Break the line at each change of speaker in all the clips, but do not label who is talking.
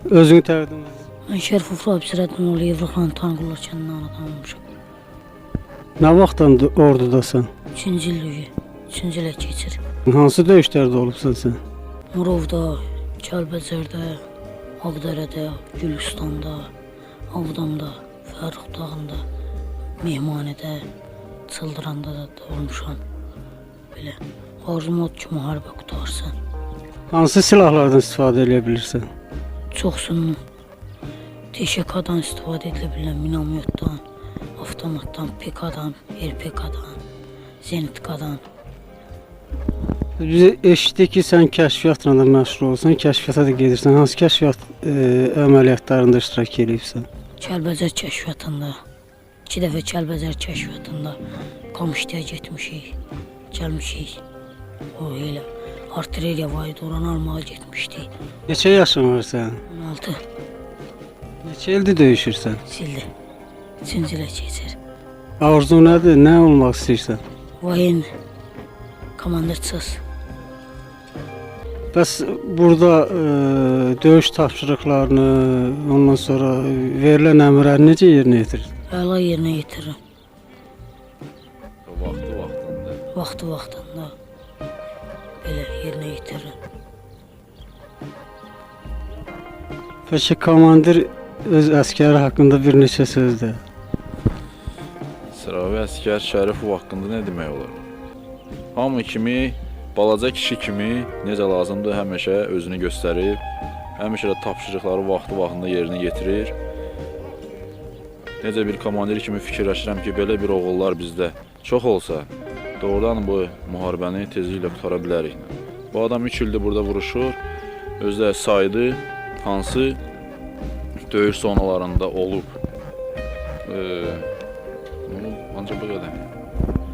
Özünü təqdim et.
Mən Şərifov Absirəddin oğlu Yevroxan Tanqullar kəndindən adam olmuşam.
Nə vaxtdan ordudasan?
3-cü illiyi, 3-cü ilə keçir.
Hansı döyüşlərdə olubsan sən?
Murovda, Kəlbəcərdə, Ağdərədə, Gülüstanda, Avdamda, Fərux dağında, Mehmanədə, Çıldıranda da olmuşam. Belə arzum odur ki, müharibə qutarsın.
Hansı silahlardan istifadə edə bilirsən?
Çoxsunun TŞK-dan istifadə edilə bilən minamyotdan, avtomatdan, PK-dan, RPK-dan, Zenitka-dan.
Biz eşitdik ki, sən kəşfiyyatla da məşğul olsan, kəşfiyyata da gedirsən. Hansı kəşfiyyat əməliyyatlarında iştirak edirsən?
Kəlbəcər kəşfiyyatında, 2 dəfə Kəlbəcər kəşfiyyatında Qamışlıya getmişik, gəlmişik. O elə artilleriya vaid oranı almağa getmişdik.
Neçə yaşın var sənin?
16
Neçə ildir döyüşürsən?
ildir, 3-cü ilə keçir.
Arzun nədir? Nə olmaq istəyirsən?
Vayen komandirçası.
Bəs burada döyüş tapşırıqlarını, ondan sonra verilən əmrləri necə yerinə yetirirsən?
Əla yerinə yetirirəm.
Vaxtı-vaxtında.
Vaxtı-vaxtında belə yerinə yetirirəm.
Peki komandir öz əskəri haqqında bir neçə söz de.
Sıravi əskər Şərifov haqqında nə demək olar? Hamı kimi, balaca kişi kimi necə lazımdır həmişə özünü göstərib, həmişə də tapşırıqları vaxtı-vaxtında yerinə yetirir. Necə bir komandir kimi fikirləşirəm ki, belə bir oğullar bizdə çox olsa, doğrudan bu müharibəni tezliklə qutara bilərik. Bu adam 3 ildir burada vuruşur, özü də saydı, hansı döyüş zonalarında olub. Ancaq bu qədər.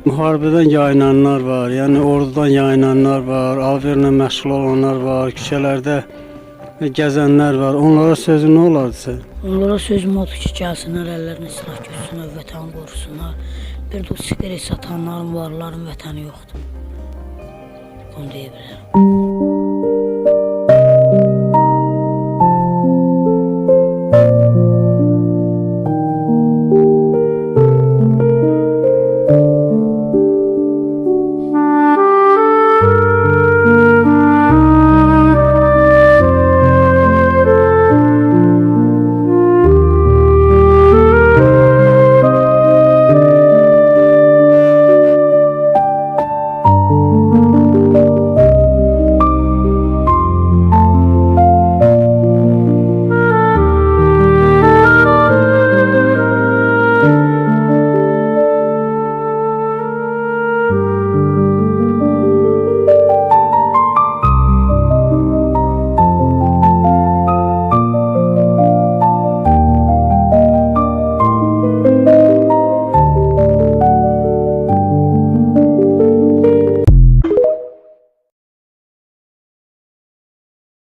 Müharibədən yayınanlar var, yəni ordudan yayınanlar var, alverlə məşğul olanlar var, küçələrdə gəzənlər var. Onlara sözün nə olardı sən?
Onlara sözüm odur ki, gəlsinlər, əllərini silah götürsünlər, vətən qorusunlar. Bir də siqaret satanların, varların vətəni yoxdur. Bunu deyə bilərəm.